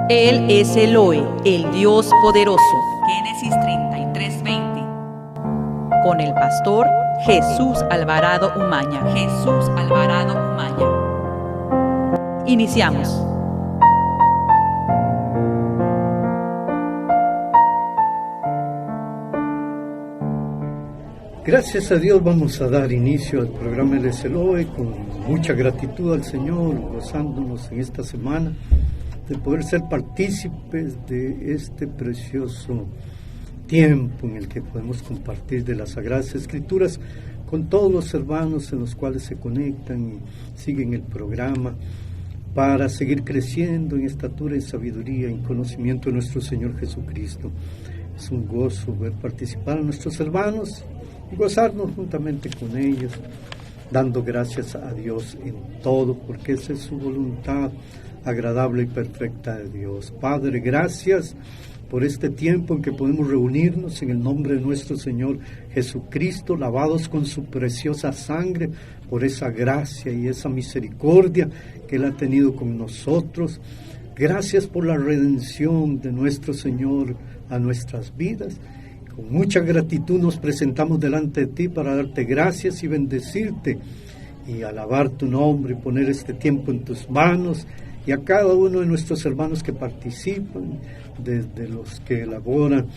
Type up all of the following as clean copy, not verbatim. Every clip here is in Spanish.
Él es Elohe, el Dios poderoso. Génesis 33:20. Con el pastor Jesús Alvarado Umaña. Jesús Alvarado Umaña. Iniciamos. Gracias a Dios vamos a dar inicio al programa de Elohe con mucha gratitud al Señor, gozándonos en esta semana de poder ser partícipes de este precioso tiempo en el que podemos compartir de las Sagradas Escrituras con todos los hermanos en los cuales se conectan y siguen el programa para seguir creciendo en estatura, en sabiduría, en conocimiento de nuestro Señor Jesucristo. Es un gozo ver participar a nuestros hermanos y gozarnos juntamente con ellos, dando gracias a Dios en todo, porque esa es su voluntad agradable y perfecta de Dios. Padre, gracias por este tiempo en que podemos reunirnos en el nombre de nuestro Señor Jesucristo, lavados con su preciosa sangre, por esa gracia y esa misericordia que Él ha tenido con nosotros. Gracias por la redención de nuestro Señor a nuestras vidas. Con mucha gratitud nos presentamos delante de ti para darte gracias y bendecirte y alabar tu nombre y poner este tiempo en tus manos, y a cada uno de nuestros hermanos que participan, desde los que elaboran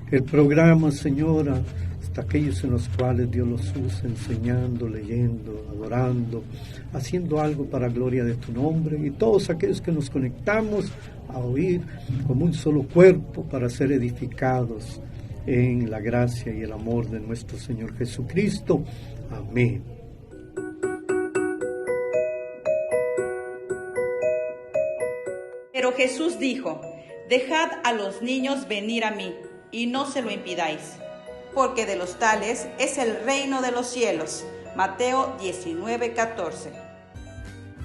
el programa, Señora, hasta aquellos en los cuales Dios los usa enseñando, leyendo, adorando, haciendo algo para gloria de tu nombre, y todos aquellos que nos conectamos a oír como un solo cuerpo para ser edificados en la gracia y el amor de nuestro Señor Jesucristo. Amén. Pero Jesús dijo: dejad a los niños venir a mí, y no se lo impidáis, porque de los tales es el reino de los cielos. Mateo 19:14.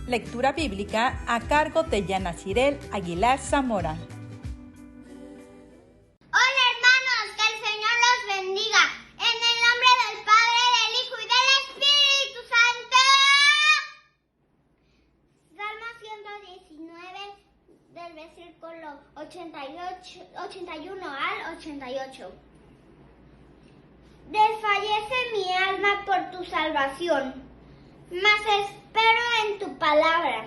Lectura bíblica a cargo de Yana Cirel Aguilar Zamora. Hola hermanos, que el Señor los bendiga. En el nombre del Padre, del Hijo y del Espíritu Santo. Salmo 119, del versículo 81 al 88. Desfallece mi alma por tu salvación, mas espero en tu palabra.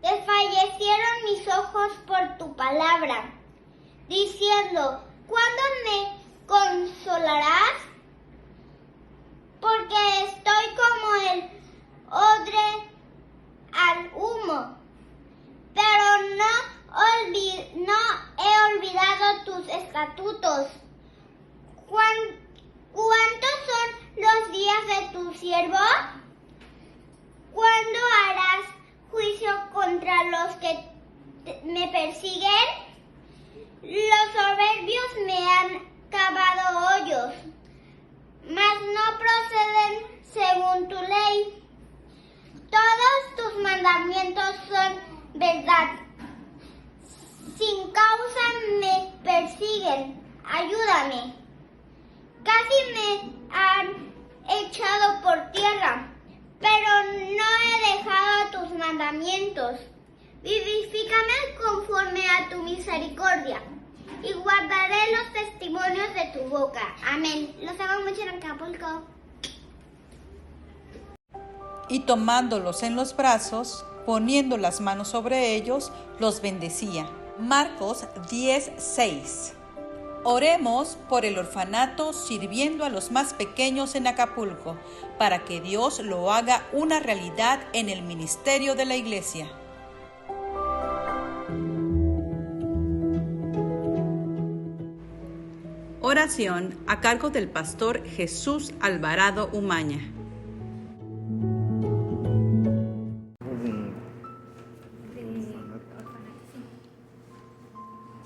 Desfallecieron mis ojos por tu palabra, diciendo: ¿cuándo me consolarás? Porque estoy como el odre al humo, pero no he olvidado tus estatutos. ¿Cuántos son los días de tu siervo? ¿Cuándo harás juicio contra los que me persiguen? Los soberbios me han cavado hoyos, mas no proceden según tu ley. Todos tus mandamientos son verdad. Sin causa me persiguen. Ayúdame. Casi me han echado por tierra, pero no he dejado tus mandamientos. Vivifícame conforme a tu misericordia, y guardaré los testimonios de tu boca. Amén. Los amo mucho en Acapulco. Y tomándolos en los brazos, poniendo las manos sobre ellos, los bendecía. Marcos 10:6. Oremos por el orfanato, sirviendo a los más pequeños en Acapulco, para que Dios lo haga una realidad en el ministerio de la iglesia. Oración a cargo del pastor Jesús Alvarado Umaña.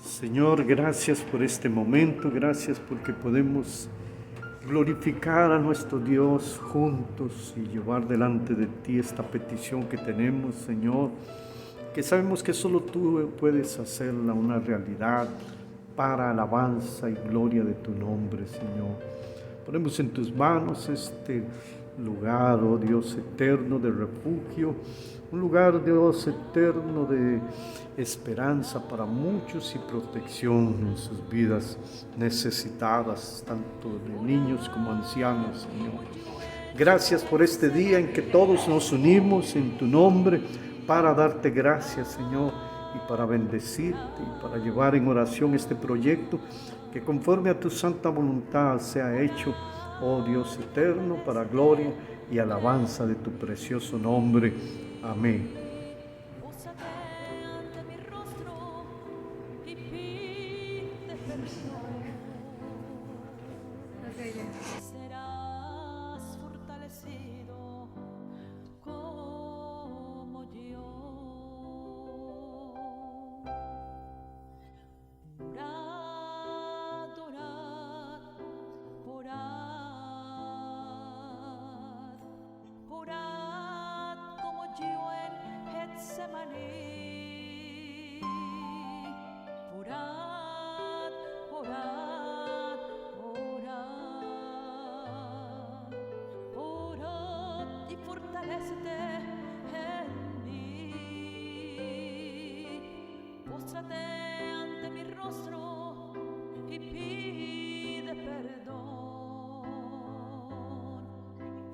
Señor, gracias por este momento, gracias porque podemos glorificar a nuestro Dios juntos y llevar delante de ti esta petición que tenemos, Señor, que sabemos que solo tú puedes hacerla una realidad para alabanza y gloria de tu nombre, Señor. Ponemos en tus manos este lugar, oh Dios eterno, de refugio, un lugar, Dios eterno, de esperanza para muchos y protección en sus vidas necesitadas, tanto de niños como ancianos, Señor. Gracias por este día en que todos nos unimos en tu nombre para darte gracias, Señor, y para bendecirte y para llevar en oración este proyecto que conforme a tu santa voluntad sea hecho, oh Dios eterno, para gloria y alabanza de tu precioso nombre. Amén. Serás fortalecido como yo. Orad, orad como yo en Getsemaní. Orad, orad, orad y fortalécete en mí. Póstrate ante mi rostro y pide perdón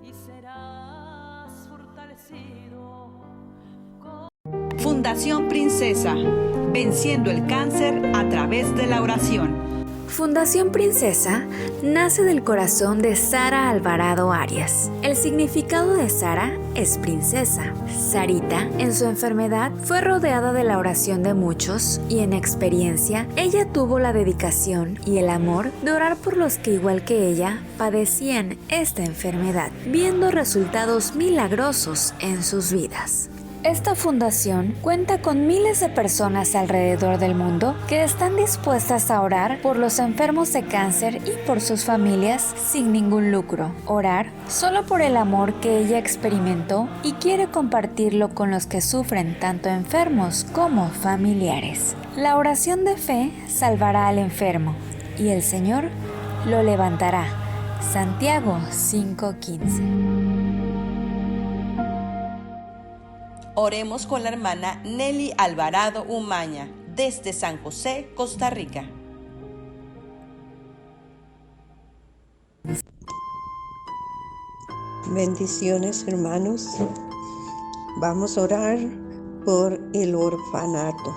y serás fortalecido. Fundación Princesa, venciendo el cáncer a través de la oración. Fundación Princesa nace del corazón de Sara Alvarado Arias. El significado de Sara es princesa. Sarita, en su enfermedad, fue rodeada de la oración de muchos y en experiencia, ella tuvo la dedicación y el amor de orar por los que igual que ella padecían esta enfermedad, viendo resultados milagrosos en sus vidas. Esta fundación cuenta con miles de personas alrededor del mundo que están dispuestas a orar por los enfermos de cáncer y por sus familias sin ningún lucro. Orar solo por el amor que ella experimentó y quiere compartirlo con los que sufren tanto enfermos como familiares. La oración de fe salvará al enfermo y el Señor lo levantará. Santiago 5:15. Oremos con la hermana Nelly Alvarado Umaña, desde San José, Costa Rica. Bendiciones, hermanos. Vamos a orar por el orfanato.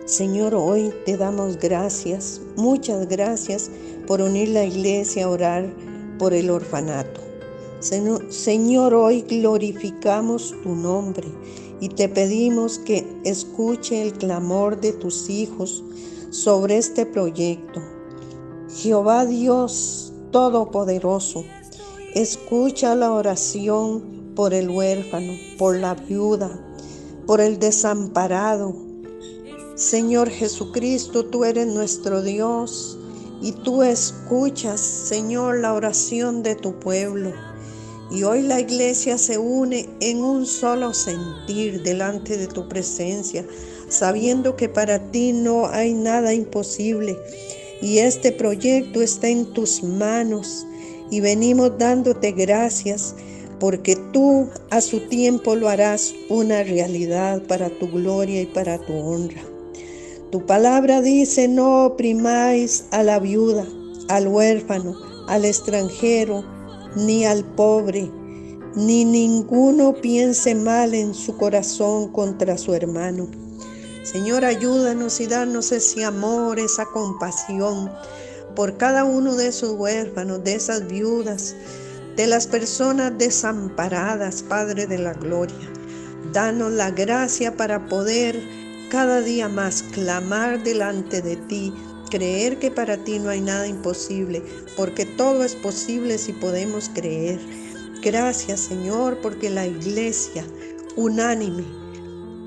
Señor, hoy te damos gracias, muchas gracias por unir la iglesia a orar por el orfanato. Señor, hoy glorificamos tu nombre y te pedimos que escuche el clamor de tus hijos sobre este proyecto. Jehová Dios Todopoderoso, escucha la oración por el huérfano, por la viuda, por el desamparado. Señor Jesucristo, tú eres nuestro Dios y tú escuchas, Señor, la oración de tu pueblo. Y hoy la iglesia se une en un solo sentir delante de tu presencia, sabiendo que para ti no hay nada imposible. Y este proyecto está en tus manos. Y venimos dándote gracias porque tú a su tiempo lo harás una realidad para tu gloria y para tu honra. Tu palabra dice: no oprimáis a la viuda, al huérfano, al extranjero, ni al pobre, ni ninguno piense mal en su corazón contra su hermano. Señor, ayúdanos y danos ese amor, esa compasión por cada uno de esos huérfanos, de esas viudas, de las personas desamparadas, Padre de la gloria. Danos la gracia para poder cada día más clamar delante de ti, creer que para ti no hay nada imposible, porque todo es posible si podemos creer. Gracias, Señor, porque la iglesia unánime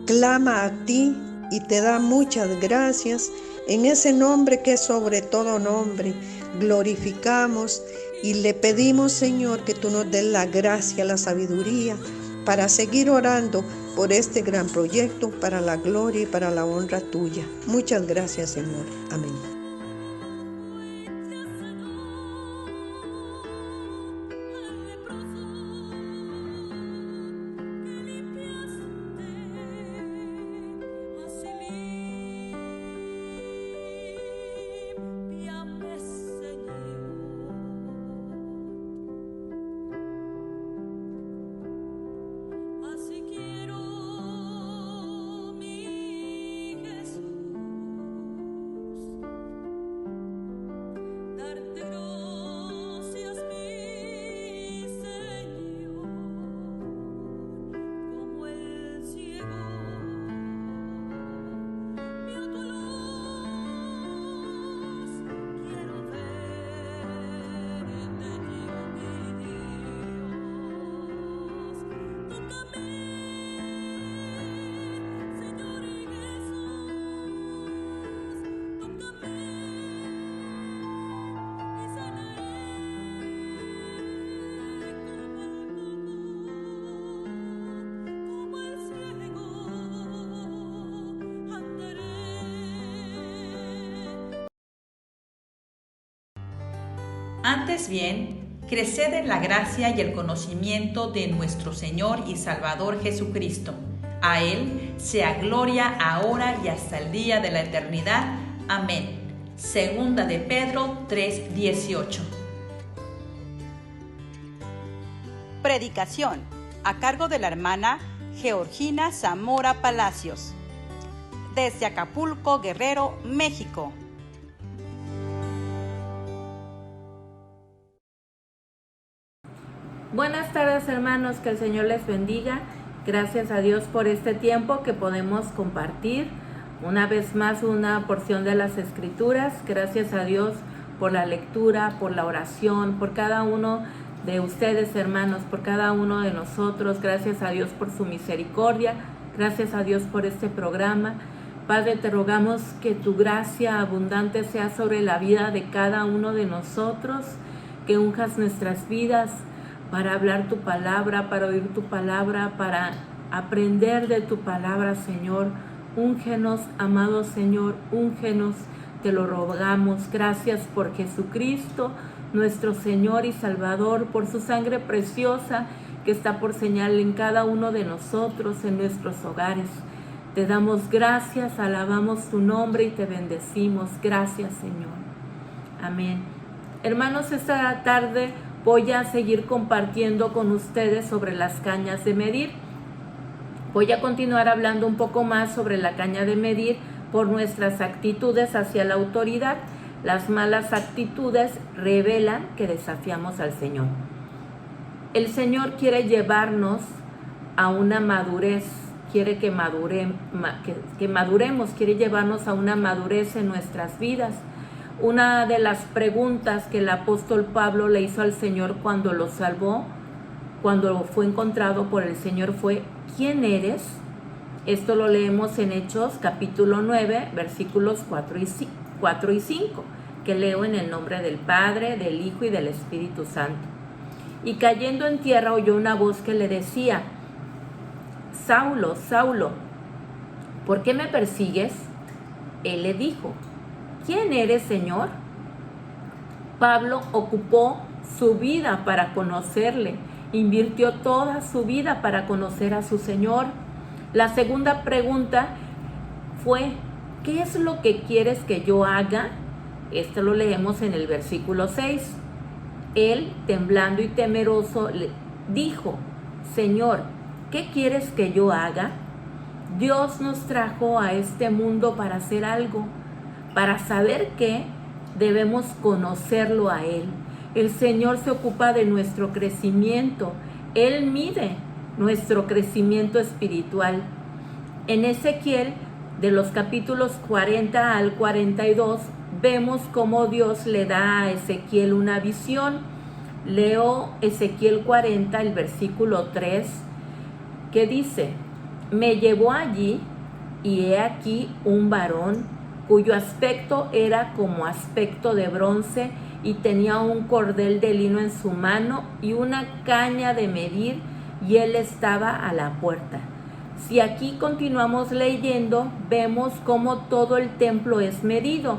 clama a ti y te da muchas gracias en ese nombre que es sobre todo nombre. Glorificamos y le pedimos, Señor, que tú nos des la gracia, la sabiduría para seguir orando por este gran proyecto, para la gloria y para la honra tuya. Muchas gracias, Señor. Amén. Antes bien, creced en la gracia y el conocimiento de nuestro Señor y Salvador Jesucristo. A Él sea gloria ahora y hasta el día de la eternidad. Amén. Segunda de Pedro 3:18. Predicación a cargo de la hermana Georgina Zamora Palacios, desde Acapulco, Guerrero, México. Buenas tardes, hermanos, que el Señor les bendiga. Gracias a Dios por este tiempo que podemos compartir una vez más una porción de las Escrituras. Gracias a Dios por la lectura, por la oración, por cada uno de ustedes, hermanos, por cada uno de nosotros. Gracias a Dios por su misericordia. Gracias a Dios por este programa. Padre, te rogamos que tu gracia abundante sea sobre la vida de cada uno de nosotros, que unjas nuestras vidas para hablar tu palabra, para oír tu palabra, para aprender de tu palabra, Señor. Úngenos, amado Señor, úngenos, te lo rogamos. Gracias por Jesucristo, nuestro Señor y Salvador, por su sangre preciosa que está por señal en cada uno de nosotros, en nuestros hogares. Te damos gracias, alabamos tu nombre y te bendecimos. Gracias, Señor. Amén. Hermanos, esta tarde voy a seguir compartiendo con ustedes sobre las cañas de medir. Voy a continuar hablando un poco más sobre la caña de medir por nuestras actitudes hacia la autoridad. Las malas actitudes revelan que desafiamos al Señor. El Señor quiere llevarnos a una madurez, quiere que maduremos, quiere llevarnos a una madurez en nuestras vidas. Una de las preguntas que el apóstol Pablo le hizo al Señor cuando lo salvó, cuando fue encontrado por el Señor, fue: ¿quién eres? Esto lo leemos en Hechos capítulo 9, versículos 4 y 5, que leo en el nombre del Padre, del Hijo y del Espíritu Santo. Y cayendo en tierra oyó una voz que le decía: Saulo, Saulo, ¿por qué me persigues? Él le dijo: ¿quién eres, Señor? Pablo ocupó su vida para conocerle, invirtió toda su vida para conocer a su Señor. La segunda pregunta fue: ¿qué es lo que quieres que yo haga? Esto lo leemos en el versículo 6. Él, temblando y temeroso, le dijo: Señor, ¿qué quieres que yo haga? Dios nos trajo a este mundo para hacer algo. Para saber qué, debemos conocerlo a Él. El Señor se ocupa de nuestro crecimiento. Él mide nuestro crecimiento espiritual. En Ezequiel, de los capítulos 40 al 42, vemos cómo Dios le da a Ezequiel una visión. Leo Ezequiel 40, el versículo 3, que dice: me llevó allí, y he aquí un varón cuyo aspecto era como aspecto de bronce, y tenía un cordel de lino en su mano y una caña de medir, y él estaba a la puerta. Si aquí continuamos leyendo, vemos cómo todo el templo es medido.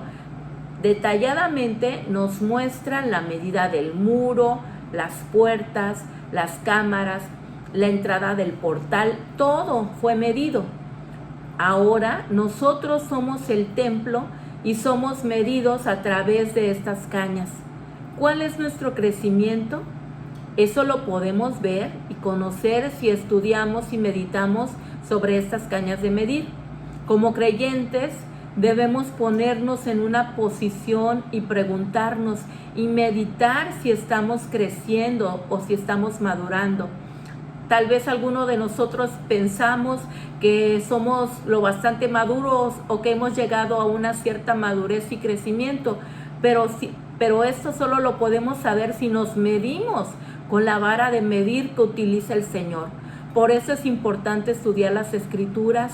Detalladamente nos muestran la medida del muro, las puertas, las cámaras, la entrada del portal, todo fue medido. Ahora nosotros somos el templo y somos medidos a través de estas cañas. ¿Cuál es nuestro crecimiento? Eso lo podemos ver y conocer si estudiamos y meditamos sobre estas cañas de medir. Como creyentes debemos ponernos en una posición y preguntarnos y meditar si estamos creciendo o si estamos madurando. Tal vez alguno de nosotros pensamos que somos lo bastante maduros o que hemos llegado a una cierta madurez y crecimiento, pero esto solo lo podemos saber si nos medimos con la vara de medir que utiliza el Señor. Por eso es importante estudiar las Escrituras,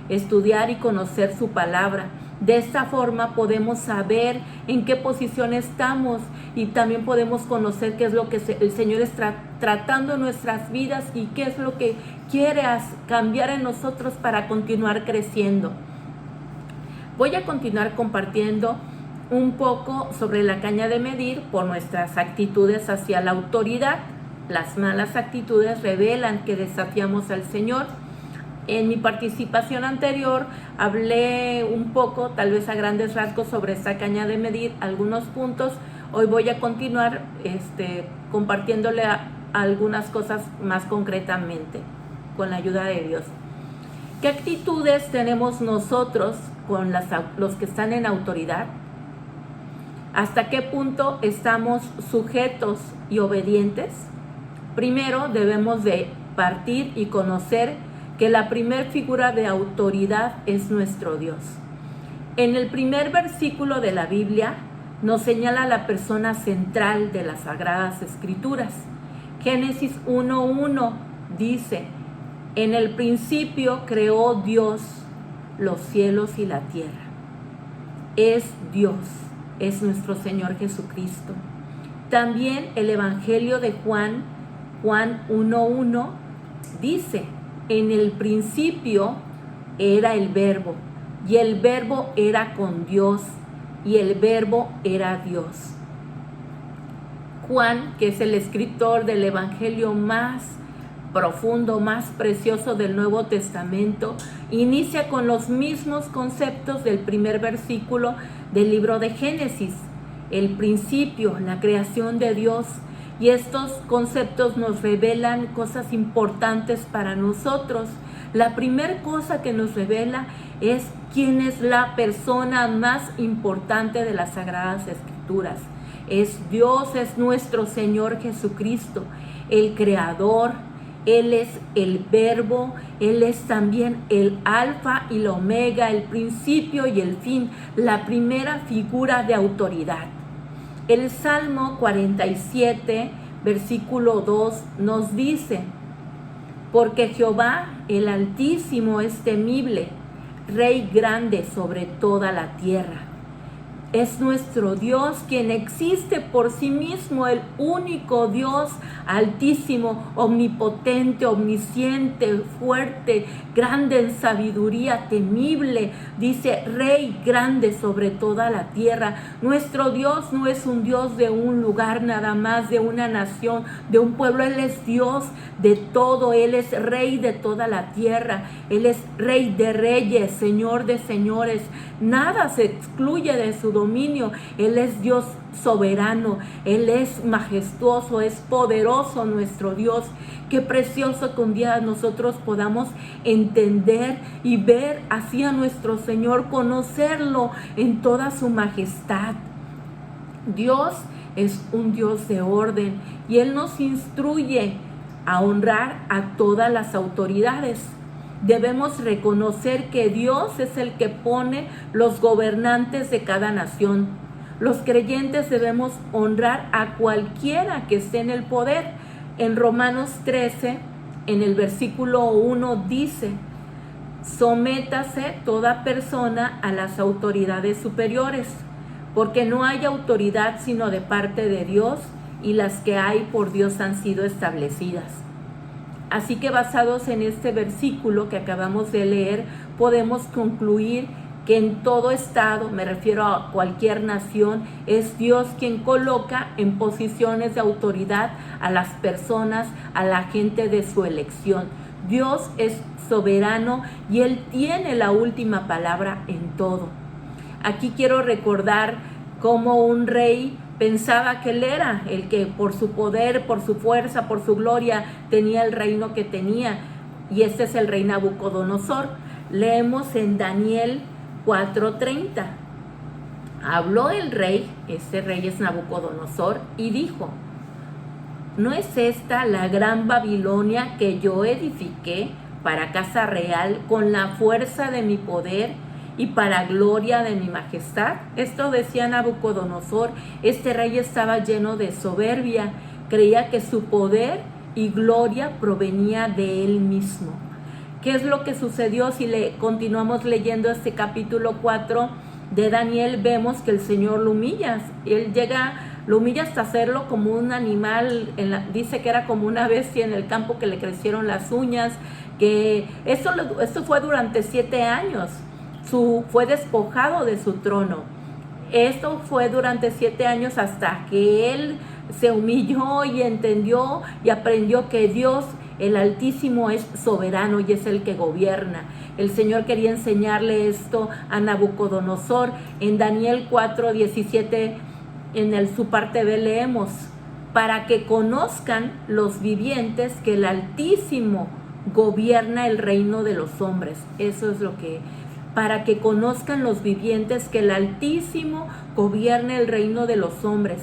estudiar y conocer su palabra. De esta forma podemos saber en qué posición estamos y también podemos conocer qué es lo que el Señor está tratando en nuestras vidas y qué es lo que quiere cambiar en nosotros para continuar creciendo. Voy a continuar compartiendo un poco sobre la caña de medir por nuestras actitudes hacia la autoridad. Las malas actitudes revelan que desafiamos al Señor. En mi participación anterior hablé un poco, tal vez a grandes rasgos, sobre esta caña de medir, algunos puntos. Hoy voy a continuar compartiéndole algunas cosas más concretamente, con la ayuda de Dios. ¿Qué actitudes tenemos nosotros con los que están en autoridad? ¿Hasta qué punto estamos sujetos y obedientes? Primero debemos de partir y conocer que la primer figura de autoridad es nuestro Dios. En el primer versículo de la Biblia nos señala la persona central de las Sagradas Escrituras. Génesis 1:1 dice: en el principio creó Dios los cielos y la tierra. Es Dios, es nuestro Señor Jesucristo. También el Evangelio de Juan 1:1 dice: en el principio era el Verbo, y el Verbo era con Dios, y el Verbo era Dios. Juan, que es el escritor del Evangelio más profundo, más precioso del Nuevo Testamento, inicia con los mismos conceptos del primer versículo del libro de Génesis: el principio, la creación de Dios. Y estos conceptos nos revelan cosas importantes para nosotros. La primera cosa que nos revela es quién es la persona más importante de las Sagradas Escrituras. Es Dios, es nuestro Señor Jesucristo, el Creador. Él es el Verbo, Él es también el Alfa y la Omega, el principio y el fin, la primera figura de autoridad. El Salmo 47, versículo 2 nos dice: porque Jehová el Altísimo es temible, Rey grande sobre toda la tierra. Es nuestro Dios quien existe por sí mismo, el único Dios altísimo, omnipotente, omnisciente, fuerte, grande en sabiduría, temible. Dice: Rey grande sobre toda la tierra. Nuestro Dios no es un Dios de un lugar nada más, de una nación, de un pueblo. Él es Dios de todo. Él es Rey de toda la tierra. Él es Rey de reyes, Señor de señores. Nada se excluye de su dominio. Él es Dios soberano, Él es majestuoso, es poderoso nuestro Dios. Qué precioso que un día nosotros podamos entender y ver así a nuestro Señor, conocerlo en toda su majestad. Dios es un Dios de orden y Él nos instruye a honrar a todas las autoridades. Debemos reconocer que Dios es el que pone los gobernantes de cada nación. Los creyentes debemos honrar a cualquiera que esté en el poder. En Romanos 13, en el versículo 1 dice: sométase toda persona a las autoridades superiores, porque no hay autoridad sino de parte de Dios, y las que hay por Dios han sido establecidas. Así que basados en este versículo que acabamos de leer, podemos concluir que en todo estado, me refiero a cualquier nación, es Dios quien coloca en posiciones de autoridad a las personas, a la gente de su elección. Dios es soberano y Él tiene la última palabra en todo. Aquí quiero recordar cómo un rey pensaba que él era el que por su poder, por su fuerza, por su gloria tenía el reino que tenía, y este es el rey Nabucodonosor. Leemos en Daniel 4:30. Habló el rey, este rey es Nabucodonosor, y dijo: ¿no es esta la gran Babilonia que yo edifiqué para casa real con la fuerza de mi poder y para gloria de mi majestad? Esto decía Nabucodonosor. Este rey estaba lleno de soberbia, creía que su poder y gloria provenía de él mismo. ¿Qué es lo que sucedió? Si continuamos leyendo este capítulo 4 de Daniel, vemos que el Señor lo humilla. Él lo humilla hasta hacerlo como un animal. Dice que era como una bestia en el campo, que le crecieron las uñas. Que esto fue durante 7 años. Fue despojado de su trono. Esto fue durante 7 años hasta que él se humilló y entendió y aprendió que Dios, el Altísimo, es soberano y es el que gobierna. El Señor quería enseñarle esto a Nabucodonosor. En Daniel 4:17, en su parte B leemos: para que conozcan los vivientes que el Altísimo gobierna el reino de los hombres. Eso es lo que... Para que conozcan los vivientes que el Altísimo gobierna el reino de los hombres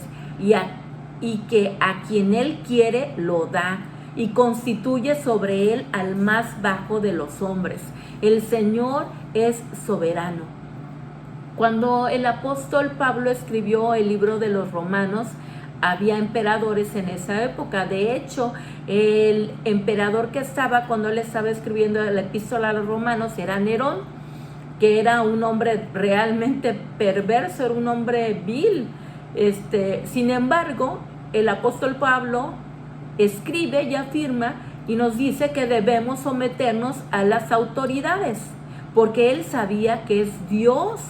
y que a quien Él quiere lo da y constituye sobre Él al más bajo de los hombres. El Señor es soberano. Cuando el apóstol Pablo escribió el libro de los Romanos, había emperadores en esa época. De hecho, el emperador que estaba cuando él estaba escribiendo la epístola a los Romanos era Nerón, que era un hombre realmente perverso, era un hombre vil. Sin embargo, el apóstol Pablo escribe y afirma y nos dice que debemos someternos a las autoridades, porque él sabía que es Dios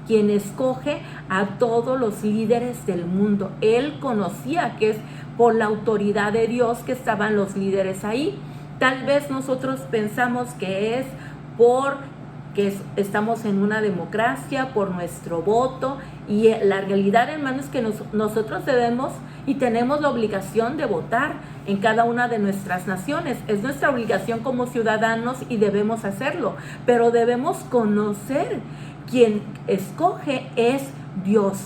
quien escoge a todos los líderes del mundo. Él conocía que es por la autoridad de Dios que estaban los líderes ahí. Tal vez nosotros pensamos que es porque estamos en una democracia, por nuestro voto, y la realidad, hermanos, es que nosotros debemos y tenemos la obligación de votar en cada una de nuestras naciones. Es nuestra obligación como ciudadanos y debemos hacerlo, pero debemos conocer quien escoge es Dios.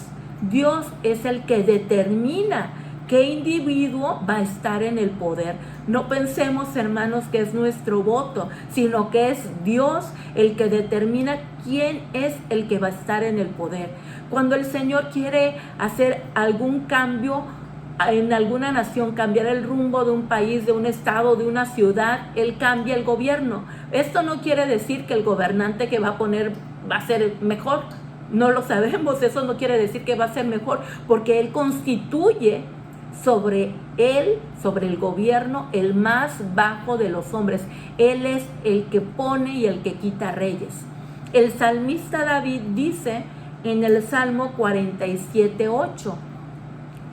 Dios es el que determina qué individuo va a estar en el poder. No pensemos, hermanos, que es nuestro voto, sino que es Dios el que determina quién es el que va a estar en el poder. Cuando el Señor quiere hacer algún cambio en alguna nación, cambiar el rumbo de un país, de un estado, de una ciudad, Él cambia el gobierno. Esto no quiere decir que el gobernante que va a poner va a ser mejor. No lo sabemos. Eso no quiere decir que va a ser mejor, porque Él constituye sobre el gobierno, el más bajo de los hombres. Él es el que pone y el que quita reyes. El salmista David dice en el Salmo 47:8: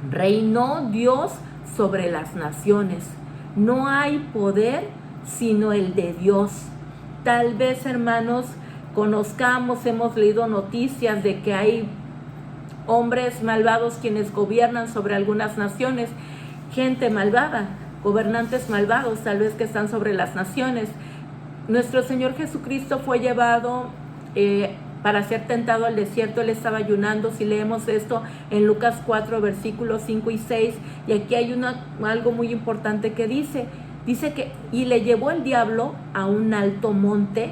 reinó Dios sobre las naciones, no hay poder sino el de Dios. Tal vez, hermanos, conozcamos, hemos leído noticias de que hay hombres malvados quienes gobiernan sobre algunas naciones, gente malvada, gobernantes malvados tal vez que están sobre las naciones. Nuestro Señor Jesucristo fue llevado para ser tentado al desierto. Él estaba ayunando. Si leemos esto en Lucas 4, versículos 5 y 6, y aquí hay algo muy importante que dice que y le llevó el diablo a un alto monte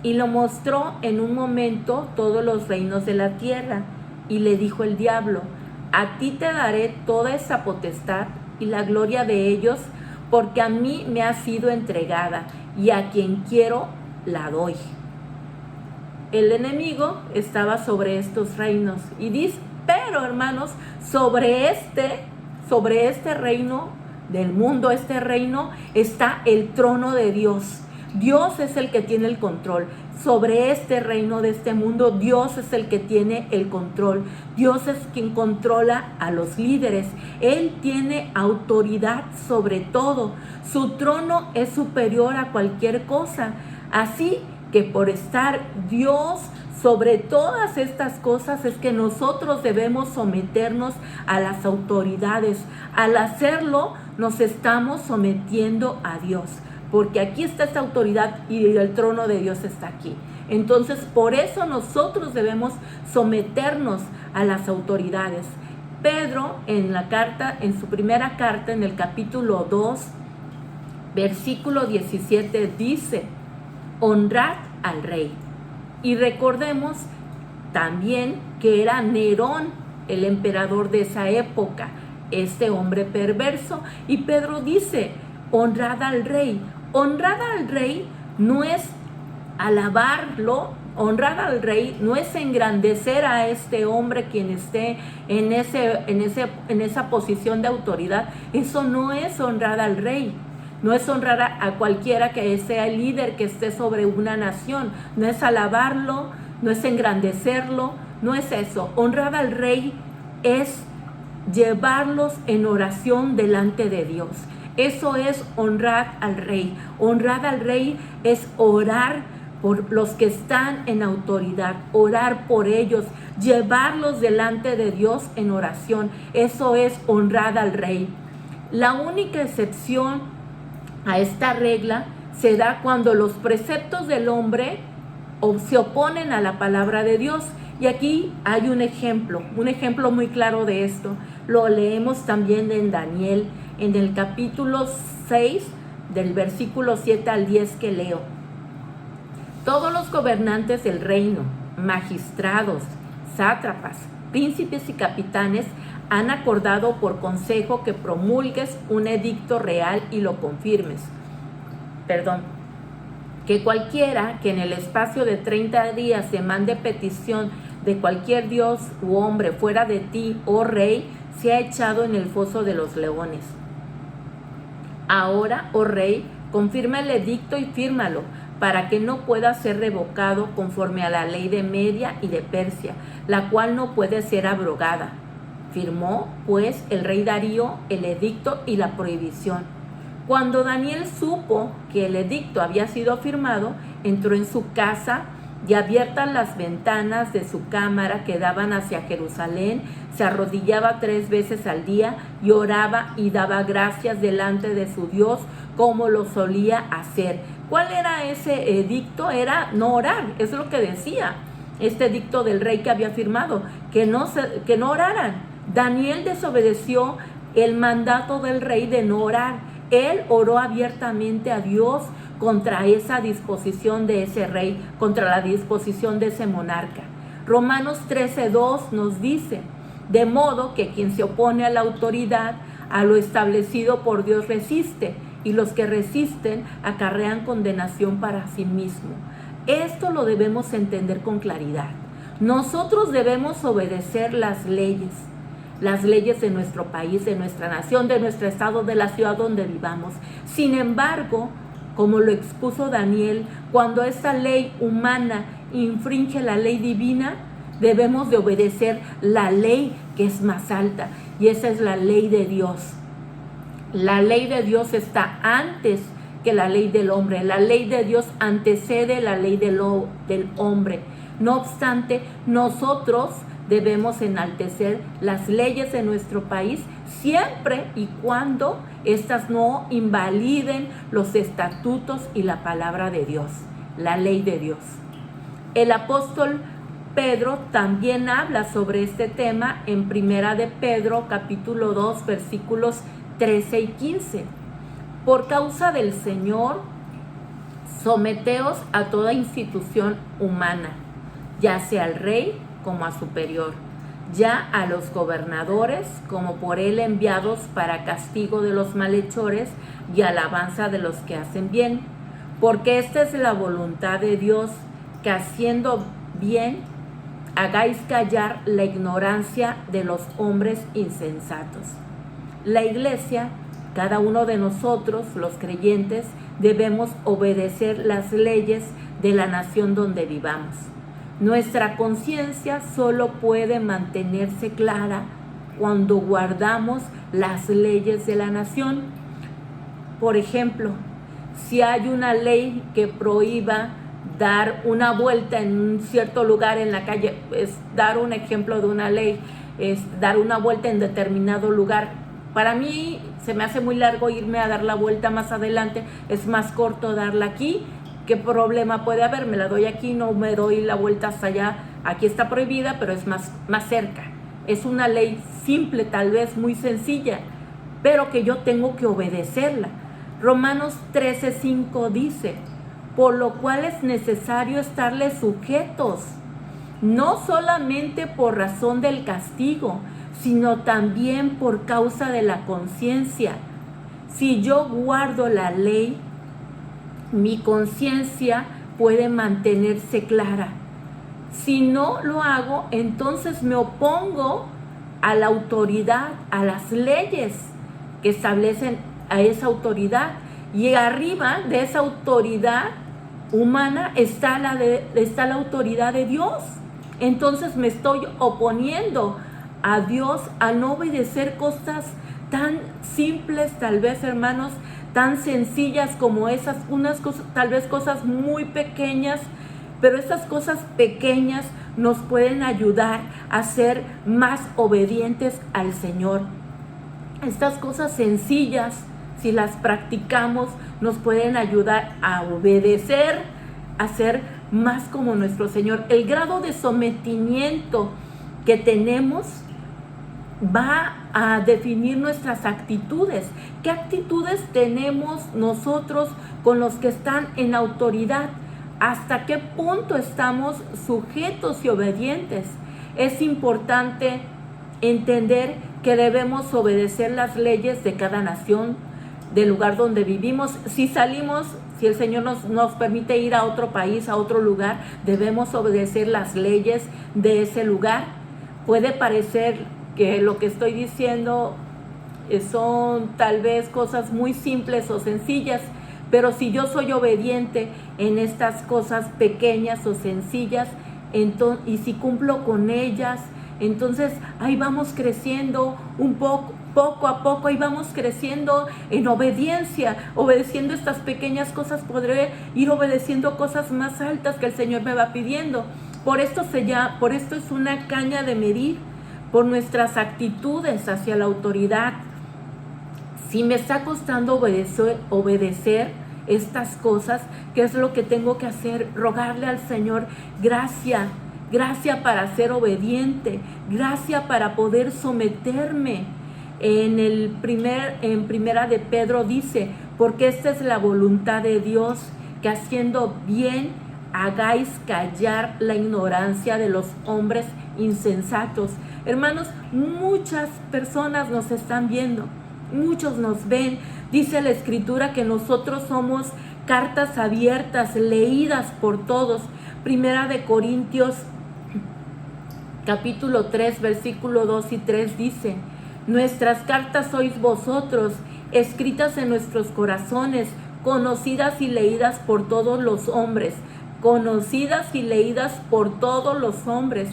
y lo mostró en un momento todos los reinos de la tierra. Y le dijo el diablo: a ti te daré toda esa potestad y la gloria de ellos, porque a mí me ha sido entregada y a quien quiero la doy. El enemigo estaba sobre estos reinos y dice, pero hermanos, sobre este reino del mundo, este reino, está el trono de Dios. Dios es el que tiene el control. Sobre este reino de este mundo, Dios es el que tiene el control. Dios es quien controla a los líderes. Él tiene autoridad sobre todo. Su trono es superior a cualquier cosa. Así que por estar Dios sobre todas estas cosas es que nosotros debemos someternos a las autoridades. Al hacerlo, nos estamos sometiendo a Dios, porque aquí está esta autoridad y el trono de Dios está aquí. Entonces, por eso nosotros debemos someternos a las autoridades. Pedro, en su primera carta, en el capítulo 2, versículo 17, dice: honrad al rey. Y recordemos también que era Nerón el emperador de esa época, este hombre perverso. Y Pedro dice: honrad al rey. Honrar al rey no es alabarlo, honrar al rey no es engrandecer a este hombre quien esté en esa posición de autoridad. Eso no es honrar al rey. No es honrar a cualquiera que sea el líder que esté sobre una nación. No es alabarlo, no es engrandecerlo, No es eso. Honrar al rey es llevarlos en oración delante de Dios. Eso es honrar al rey. Honrar al rey es orar por los que están en autoridad, orar por ellos, llevarlos delante de Dios en oración. Eso es honrar al rey. La única excepción a esta regla se da cuando los preceptos del hombre se oponen a la palabra de Dios. Y aquí hay un ejemplo muy claro de esto. Lo leemos también en Daniel, en el capítulo 6, del versículo 7 al 10 que leo. Todos los gobernantes del reino, magistrados, sátrapas, príncipes y capitanes han acordado por consejo que promulgues un edicto real y lo confirmes. Que cualquiera que en el espacio de 30 días se mande petición de cualquier dios u hombre fuera de ti, oh rey, sea echado en el foso de los leones. Ahora, oh rey, confirma el edicto y fírmalo, para que no pueda ser revocado conforme a la ley de Media y de Persia, la cual no puede ser abrogada. Firmó, pues, el rey Darío el edicto y la prohibición. Cuando Daniel supo que el edicto había sido firmado, entró en su casa y abiertas las ventanas de su cámara que daban hacia Jerusalén, se arrodillaba 3 veces al día y oraba y daba gracias delante de su Dios como lo solía hacer. ¿Cuál era ese edicto? Era no orar, eso es lo que decía este edicto del rey que había firmado, que no oraran. Daniel desobedeció el mandato del rey de no orar. Él oró abiertamente a Dios contra esa disposición de ese rey, contra la disposición de ese monarca. Romanos 13:2 nos dice: de modo que quien se opone a la autoridad, a lo establecido por Dios resiste, y los que resisten acarrean condenación para sí mismo. Esto lo debemos entender con claridad. Nosotros debemos obedecer las leyes de nuestro país, de nuestra nación, de nuestro estado, de la ciudad donde vivamos. Sin embargo, como lo expuso Daniel, cuando esta ley humana infringe la ley divina, debemos de obedecer la ley que es más alta, y esa es la ley de Dios. La ley de Dios está antes que la ley del hombre. La ley de Dios antecede la ley del hombre. No obstante, nosotros debemos enaltecer las leyes de nuestro país siempre y cuando éstas no invaliden los estatutos y la palabra de Dios, la ley de Dios. El apóstol Pedro también habla sobre este tema en Primera de Pedro, capítulo 2, versículos 13 y 15. Por causa del Señor, someteos a toda institución humana, ya sea al rey como a superior, ya a los gobernadores como por él enviados para castigo de los malhechores y alabanza de los que hacen bien, porque esta es la voluntad de Dios, que haciendo bien hagáis callar la ignorancia de los hombres insensatos. La iglesia, cada uno de nosotros, los creyentes, debemos obedecer las leyes de la nación donde vivamos. Nuestra conciencia solo puede mantenerse clara cuando guardamos las leyes de la nación. Por ejemplo, si hay una ley que prohíba dar una vuelta en un cierto lugar en la calle, es dar un ejemplo de una ley, es dar una vuelta en determinado lugar. Para mí se me hace muy largo irme a dar la vuelta más adelante, es más corto darla aquí. ¿Qué problema puede haber? Me la doy aquí, no me doy la vuelta hasta allá. Aquí está prohibida, pero es más cerca. Es una ley simple, tal vez muy sencilla, pero que yo tengo que obedecerla. Romanos 13:5 dice: por lo cual es necesario estarles sujetos, no solamente por razón del castigo, sino también por causa de la conciencia. Si yo guardo la ley, mi conciencia puede mantenerse clara. Si no lo hago, entonces me opongo a la autoridad, a las leyes que establecen a esa autoridad. Y arriba de esa autoridad humana está la autoridad de Dios. entonces me estoy oponiendo a Dios al no obedecer cosas tan simples, tal vez, hermanos, tan sencillas como esas, unas cosas, tal vez cosas muy pequeñas, pero esas cosas pequeñas nos pueden ayudar a ser más obedientes al Señor. Estas cosas sencillas, si las practicamos, nos pueden ayudar a obedecer, a ser más como nuestro Señor. El grado de sometimiento que tenemos va a definir nuestras actitudes. ¿Qué actitudes tenemos nosotros con los que están en autoridad? ¿Hasta qué punto estamos sujetos y obedientes? Es importante entender que debemos obedecer las leyes de cada nación, del lugar donde vivimos. Si salimos, si el Señor nos permite ir a otro país, a otro lugar, debemos obedecer las leyes de ese lugar. Puede parecer que lo que estoy diciendo son tal vez cosas muy simples o sencillas, pero si yo soy obediente en estas cosas pequeñas o sencillas, y si cumplo con ellas, entonces ahí vamos creciendo poco a poco, ahí vamos creciendo en obediencia. Obedeciendo estas pequeñas cosas podré ir obedeciendo cosas más altas que el Señor me va pidiendo. Por esto es una caña de medir, por nuestras actitudes hacia la autoridad. Si me está costando obedecer estas cosas, ¿qué es lo que tengo que hacer? Rogarle al Señor gracia para ser obediente, gracia para poder someterme. En Primera de Pedro dice, porque esta es la voluntad de Dios, que haciendo bien hagáis callar la ignorancia de los hombres insensatos. Hermanos, muchas personas nos están viendo, muchos nos ven. Dice la Escritura que nosotros somos cartas abiertas, leídas por todos. Primera de Corintios, capítulo 3, versículo 2 y 3 dice, nuestras cartas sois vosotros, escritas en nuestros corazones, conocidas y leídas por todos los hombres, conocidas y leídas por todos los hombres,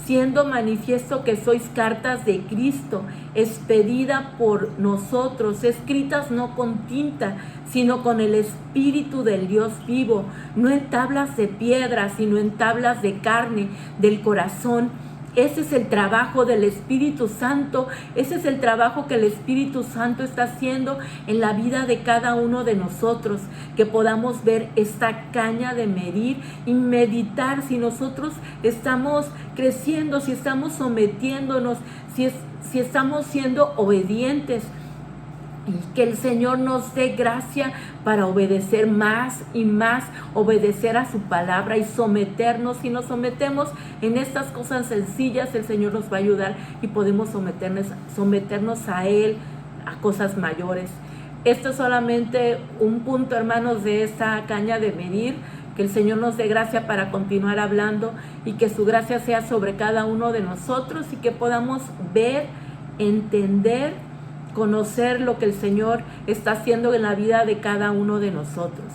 siendo manifiesto que sois cartas de Cristo, expedida por nosotros, escritas no con tinta, sino con el Espíritu del Dios vivo, no en tablas de piedra, sino en tablas de carne, del corazón. Ese es el trabajo del Espíritu Santo, ese es el trabajo que el Espíritu Santo está haciendo en la vida de cada uno de nosotros, que podamos ver esta caña de medir y meditar si nosotros estamos creciendo, si estamos sometiéndonos, si estamos siendo obedientes. Y que el Señor nos dé gracia para obedecer más y más, obedecer a su palabra y someternos. Si nos sometemos en estas cosas sencillas, el Señor nos va a ayudar y podemos someternos a Él, a cosas mayores. Esto es solamente un punto, hermanos, de esta caña de medir. Que el Señor nos dé gracia para continuar hablando y que su gracia sea sobre cada uno de nosotros y que podamos ver, entender, conocer lo que el Señor está haciendo en la vida de cada uno de nosotros.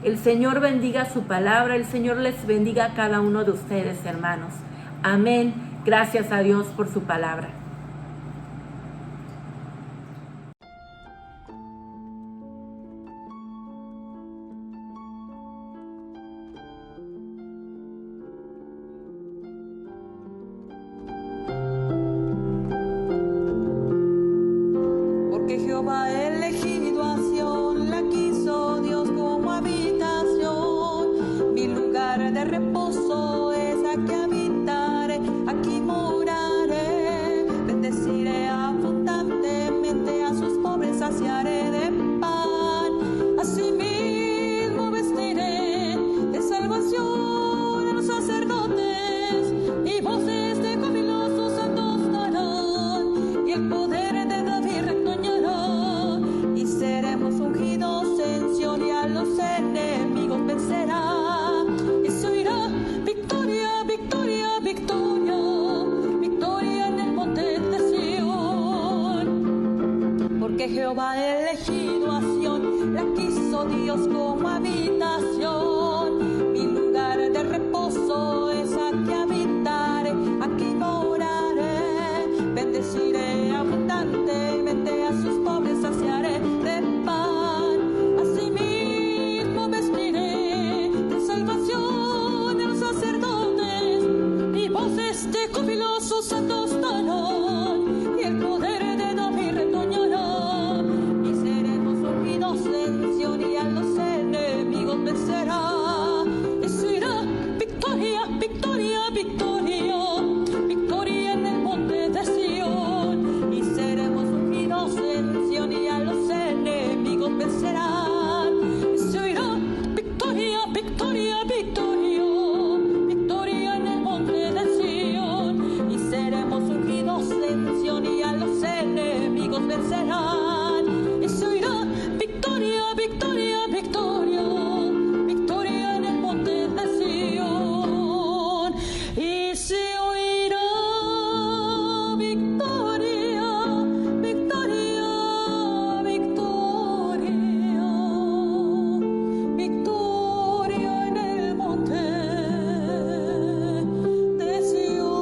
El Señor bendiga su palabra, el Señor les bendiga a cada uno de ustedes, hermanos. Amén. Gracias a Dios por su palabra. Jehová ha elegido a Sión, la quiso Dios como habitación. Mi lugar de reposo es aquí habitaré, aquí moraré. Bendeciré abundantemente a sus pobres, saciaré de pan. Asimismo vestiré de salvación a los sacerdotes, y voces de jubilosos santos darán, y el poder de David retoñará, y seremos ungidos en Sión, y a los enemigos vencerá, y se oirá victoria, victoria, victoria, victoria en el monte de Sión. Porque Jehová ha elegido a Sión, la quiso Dios como habitación. Mi lugar de reposo es aquí habitar. sus santos estarán y el poder de David retoñará y seremos ungidos en Sion y a los enemigos vencerá. Eso irá victoria, victoria, victoria, victoria en el monte de Sion y seremos ungidos en Sion y a los enemigos vencerán. Eso irá victoria, victoria, victoria, victoria en el monte de Sion y seremos ungidos en Sion y a los enemigos vencerán. Eso irá victoria, victoria, victoria, victoria en el monte de Sion y se oirá victoria, victoria, victoria, victoria en el monte de Sion.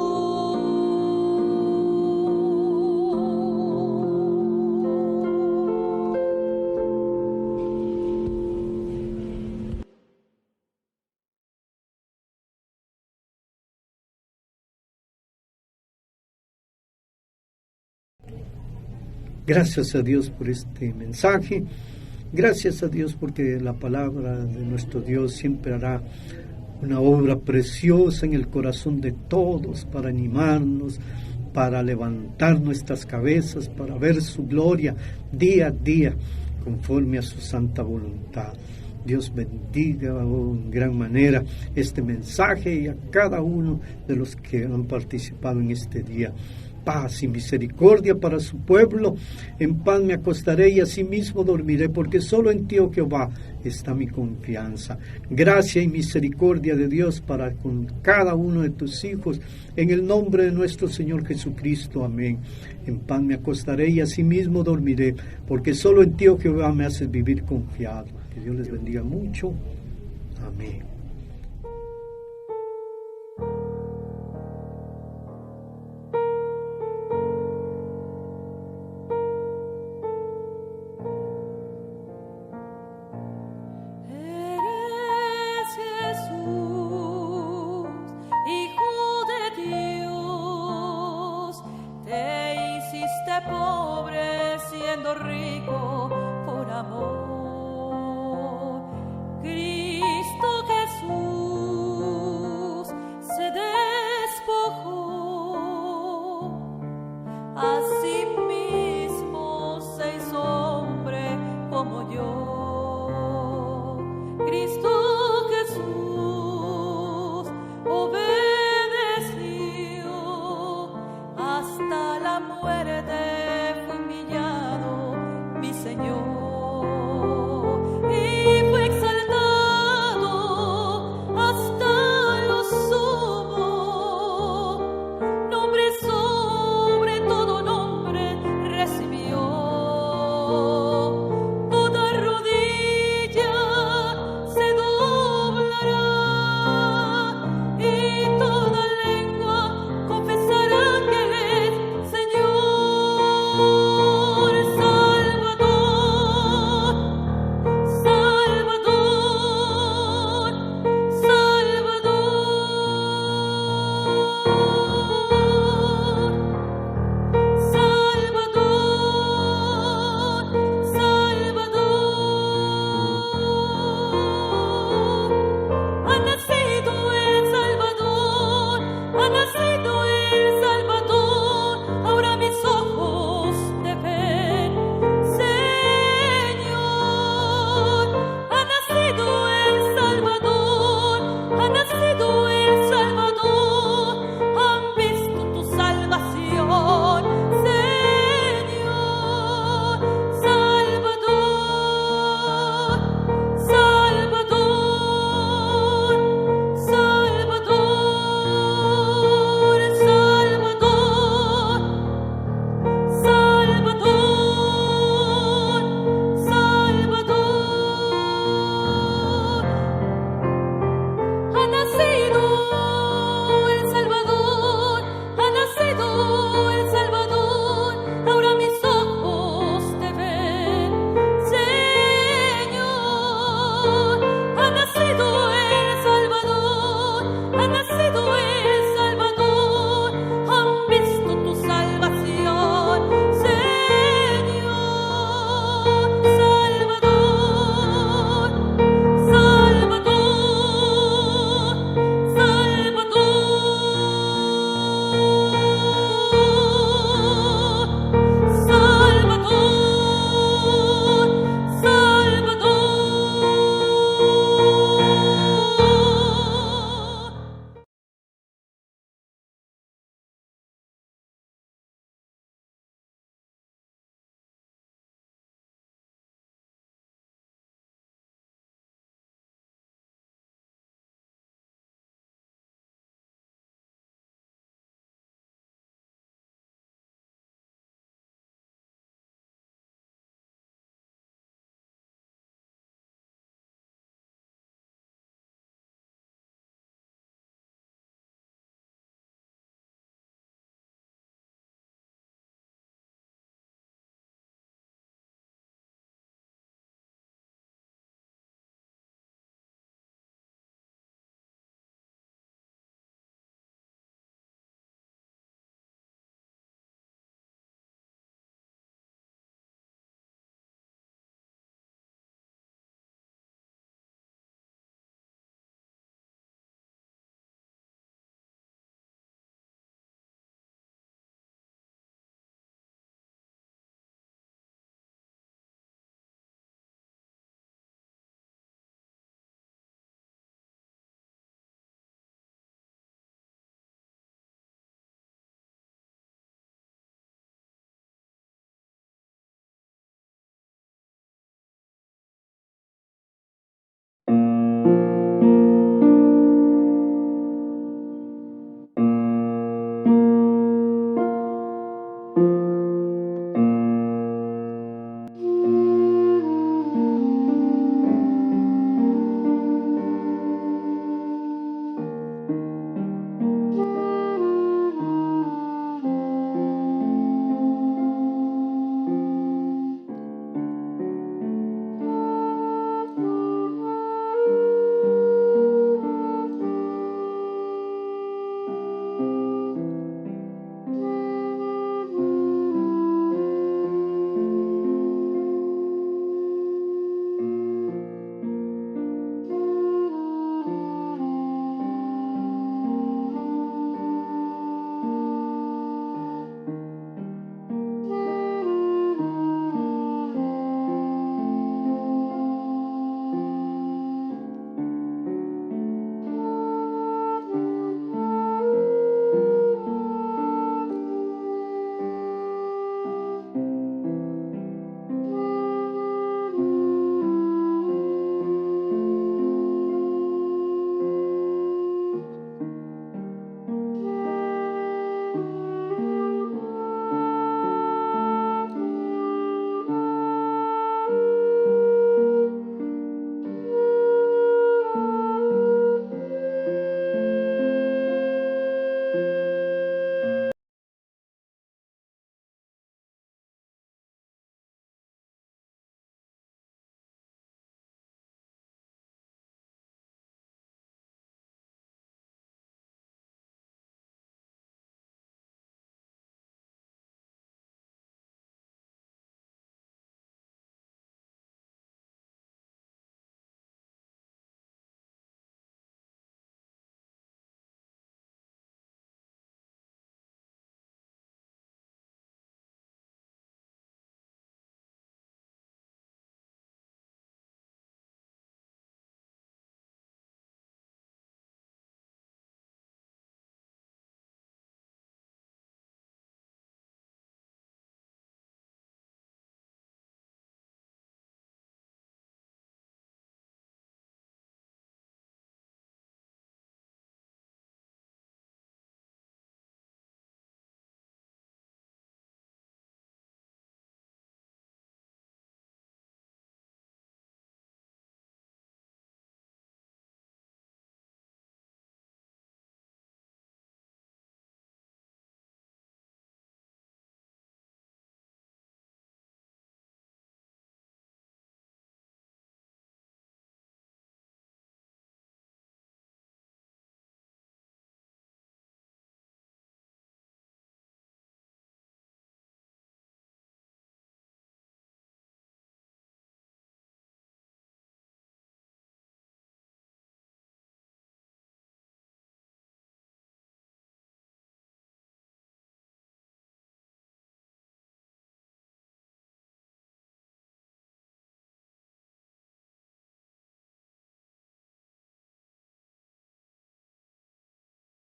Gracias a Dios por este mensaje. Gracias a Dios porque la palabra de nuestro Dios siempre hará una obra preciosa en el corazón de todos para animarnos, para levantar nuestras cabezas, para ver su gloria día a día conforme a su santa voluntad. Dios bendiga en gran manera este mensaje y a cada uno de los que han participado en este día. Paz y misericordia para su pueblo. En paz me acostaré y asimismo dormiré, porque solo en ti, oh Jehová, está mi confianza. Gracia y misericordia de Dios para con cada uno de tus hijos, en el nombre de nuestro Señor Jesucristo. Amén. En paz me acostaré y asimismo dormiré, porque solo en ti, oh Jehová, me haces vivir confiado. Que Dios les bendiga mucho. Amén.